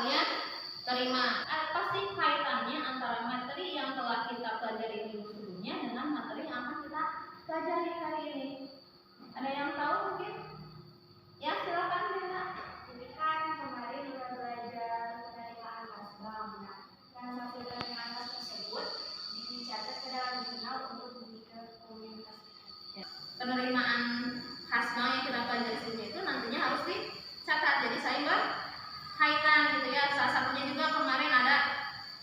kalian terima. Apa sih kaitannya antara materi yang telah kita pelajari minggu sebelumnya dengan materi yang akan kita pelajari hari ini? Ada yang tahu mungkin? Ya, silakan Rina. Ini kan kemarin udah belajar penerimaan kasbah. Nah, transaksi penerimaan kas tersebut dicatat ke dalam jurnal untuk diberikan komunitas. Ya. Penerimaan kasbah yang kita pelajari sebelumnya itu nantinya harus dicatat. Jadi saya berkaitan gitu ya. Salah satunya juga kemarin ada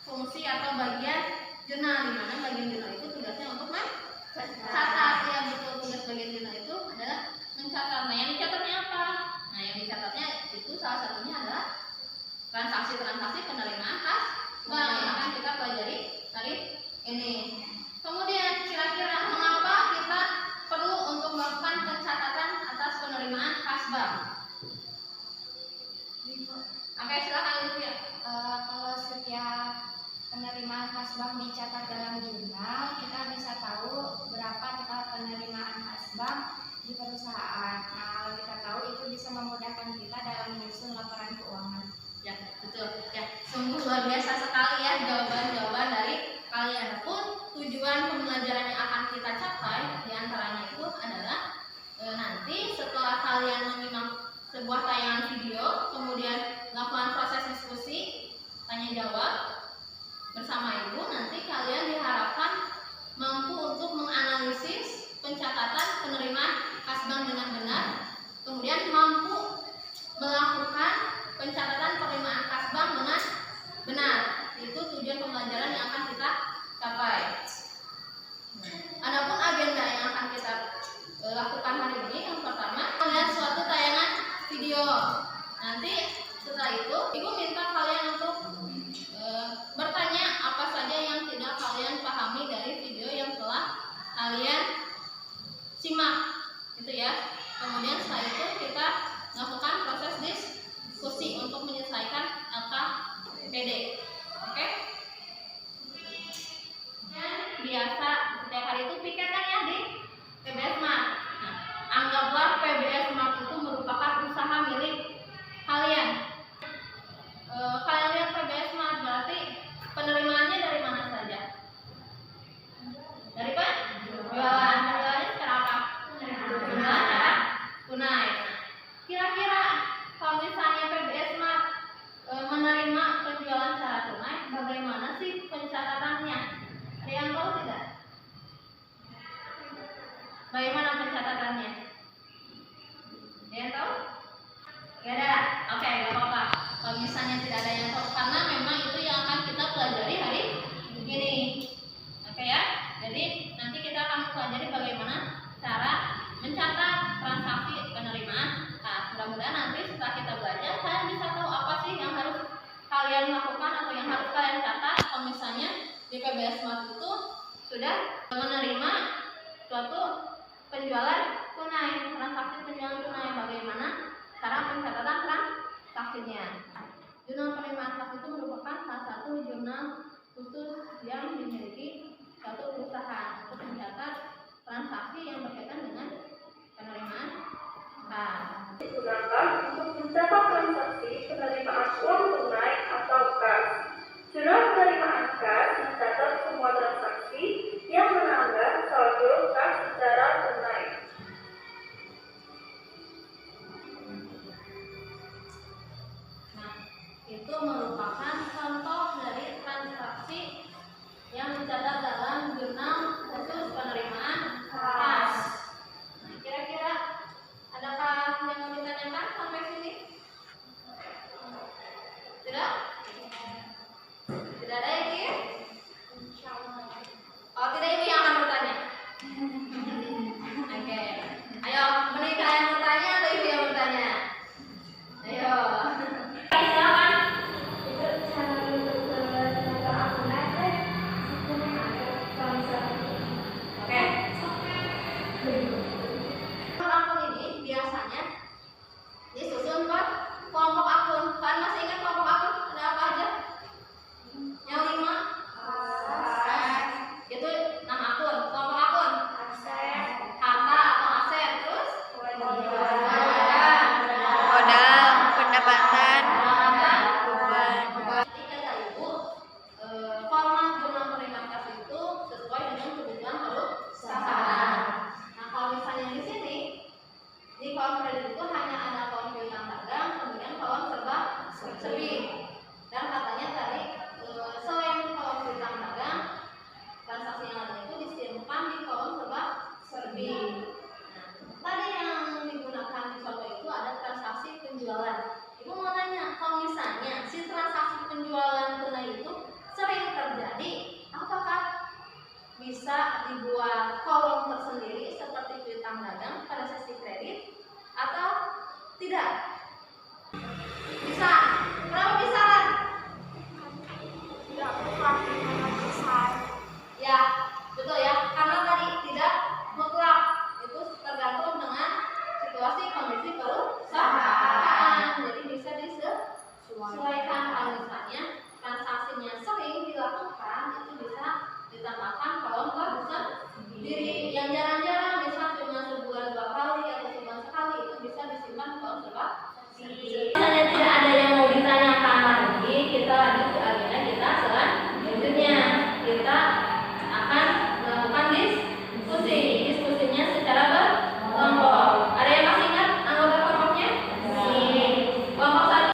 fungsi atau bagian jurnal, di mana bagian jurnal itu tugasnya untuk mencatat. Ya betul, tugas bagian jurnal itu adalah mencatat. Nah, yang dicatatnya apa? Nah, yang dicatatnya itu salah satunya adalah transaksi-transaksi penerimaan kasbah yang akan kita pelajari hari ini. Kemudian kira-kira mengapa kita perlu untuk melakukan pencatatan atas penerimaan kasbah? Oke, silakan Ibu ya. Kalau setiap penerimaan kasbah dicatat dalam jurnal, kita bisa tahu berapa total penerimaan kasbah di perusahaan. Nah, kalau kita tahu itu bisa memudahkan kita dalam menyusun laporan keuangan. Ya, betul. Ya, sungguh luar biasa sekali ya jawaban-jawaban dari kalian. Pun tujuan pembelajaran yang akan kita capai diantaranya itu adalah nanti setelah kalian menyimak sebuah tayangan video, kemudian melakukan proses diskusi, tanya jawab bersama Ibu, nanti kalian diharapkan mampu untuk menganalisis pencatatan penerimaan kasbah dengan benar, kemudian mampu melakukan pencatatan penerimaan kasbah dengan benar. Itu tujuan pembelajaran yang akan kita capai. Adapun agenda yang akan kita lakukan hari ini, yang pertama melihat suatu tayangan video. Nanti setelah itu Ibu minta kalian untuk bertanya apa saja yang tidak kalian pahami dari video yang telah kalian simak, gitu ya. Kemudian setelah itu kita melakukan proses diskusi untuk menyelesaikan LKPD. Oke? Dan biasa setiap hari itu pikirkan ya di PBS Smart. Nah, anggaplah PBS Smart itu merupakan usaha milik kalian. Kalian lihat PBS Smart berarti penerimaannya dari mana saja? Dari penjualan. Penjualannya secara apa? Penjualan secara tunai. Kira-kira kalau misalnya PBS Smart menerima penjualan secara tunai, bagaimana sih pencatatannya? Ada yang tahu tidak? Bagaimana pencatatannya? Ada yang tahu? Gak ada? Oke, gak apa-apa. Kalau misalnya tidak ada yang tahu, karena memang itu yang akan kita pelajari hari ini. Oke ya? Jadi nanti kita akan pelajari bagaimana cara mencatat transaksi penerimaan. Nah, mudah-mudahan nanti setelah kita belajar, kalian bisa tahu apa sih yang harus kalian lakukan atau yang harus kalian catat. Kalau misalnya di PBS Smart itu sudah menerima suatu penjualan tunai, transaksi penjualan tunai, bagaimana cara pencatatan transaksinya. Jurnal penerimaan kas itu merupakan salah satu jurnal khusus yang dimiliki suatu perusahaan untuk mencatat transaksi yang berkaitan dengan penerimaan kas. Digunakan untuk mencatat transaksi penerimaan uang tunai atau kas. Jurnal penerimaan kas mencatat semua transaksi yang menambah saldo kas secara tunai. Nah, misalnya transaksinya sering dilakukan, itu bisa ditambahkan kolom bersendiri. Yang jarang-jarang bisa cuma sebulan 2 kali atau sebulan sekali, itu bisa disimpan kolom bersendiri. Misalnya tidak ada yang mau ditanyakan lagi, kita lanjut ke agenda kita selanjutnya. Kita akan melakukan diskusinya secara berkelompok. Ada yang masih ingat anggota kelompoknya? Kelompok satu.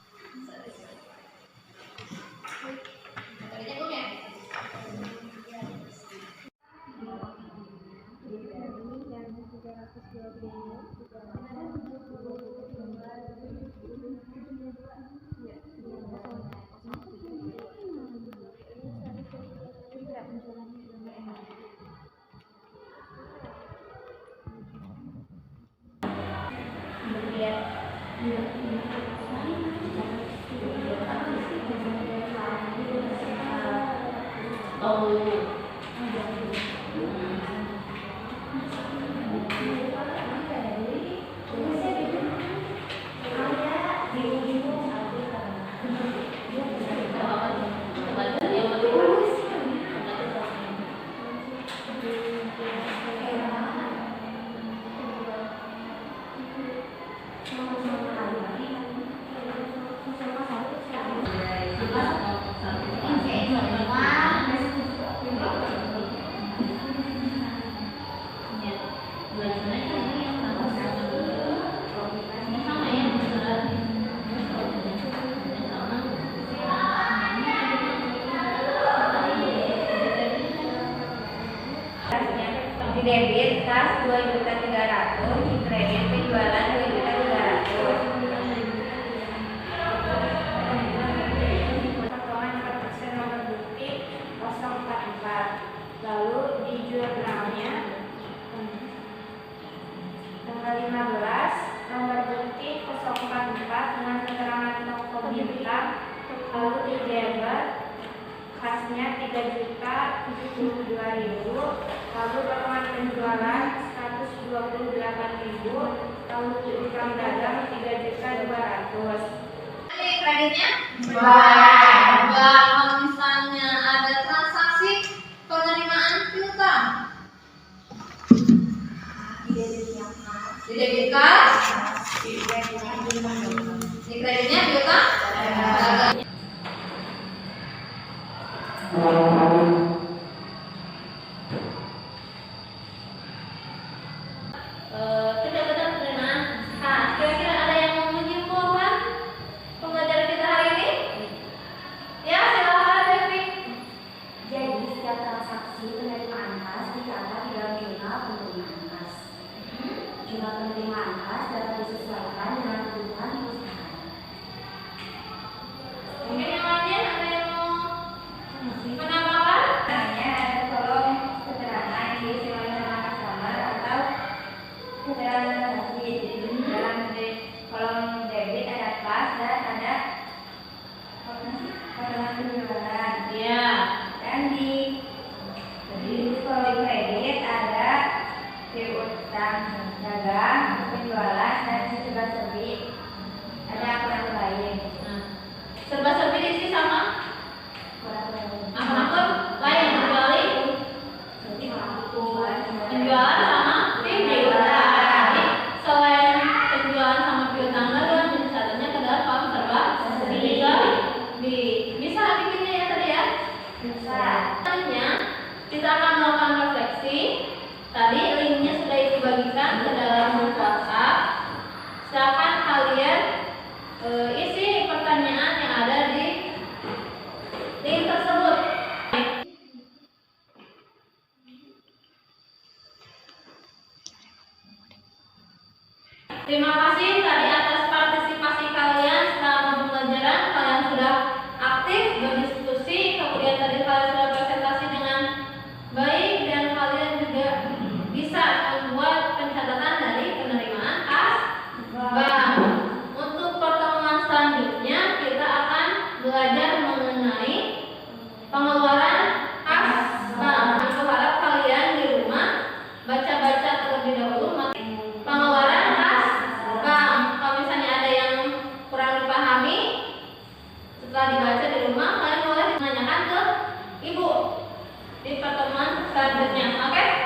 Debit kas 2.300.000, kredit penjualan 2.300.000. Potongan 4% nomor bukti 044. Lalu di jurnalnya tanggal 15 nomor bukti 044 dengan keterangan toko bintang. Lalu di debit khasnya 3.072.000. Lalu potongan penjualan 128.000. Lalu utang dagang 3.200.000. Kreditnya? Kalau misalnya ada transaksi penerimaan piutang, didebitkan, di kreditnya piutang. Tidak benar penerimaan. Nah, kira-kira ada yang mau menyimpulkan pembelajaran kita hari ini? Ya, silakan Devi. Jadi setiap transaksi penerimaan kas dicatat di dalam jurnal penerimaan kas. Jurnal penerimaan kas dapat disesuaikan dengan kebutuhan di usaha. Mungkin yang lainnya ada yang mau menambahkan? Misalnya ada kolom keterangan di sesuaikan customer atau keterangan transaksi. Dalam kolom debit ada kas dan ada potongan penjualan. Iya. Dan di kolom kredit ada piutang dagang, penjualan, dan serba-serbi. Ada akun lain. Nah, serba-serbi diisi sama akun lain kecuali penjualan sama piutang. Jadi selain penjualan sama piutang dagang, misalnya ke dalam kolom serba-serbi. Bisa bikinnya ya tadi ya? Bisa. Selanjutnya kita akan melakukan refleksi. Tadi linknya sudah dibagikan ke dalam grup WhatsApp. Silakan kalian isi pertanyaan yang ada di link tersebut. Terima kasih tadi atas partisipasi kalian selama pembelajaran. Kalian sudah aktif berdiskusi, kemudian tadi kalian sudah presentasi dengan baik, dan kalian juga bisa membuat pencatatan dari penerimaan kas bank. Untuk pertemuan selanjutnya Ibu di pertemuan selanjutnya. Oke?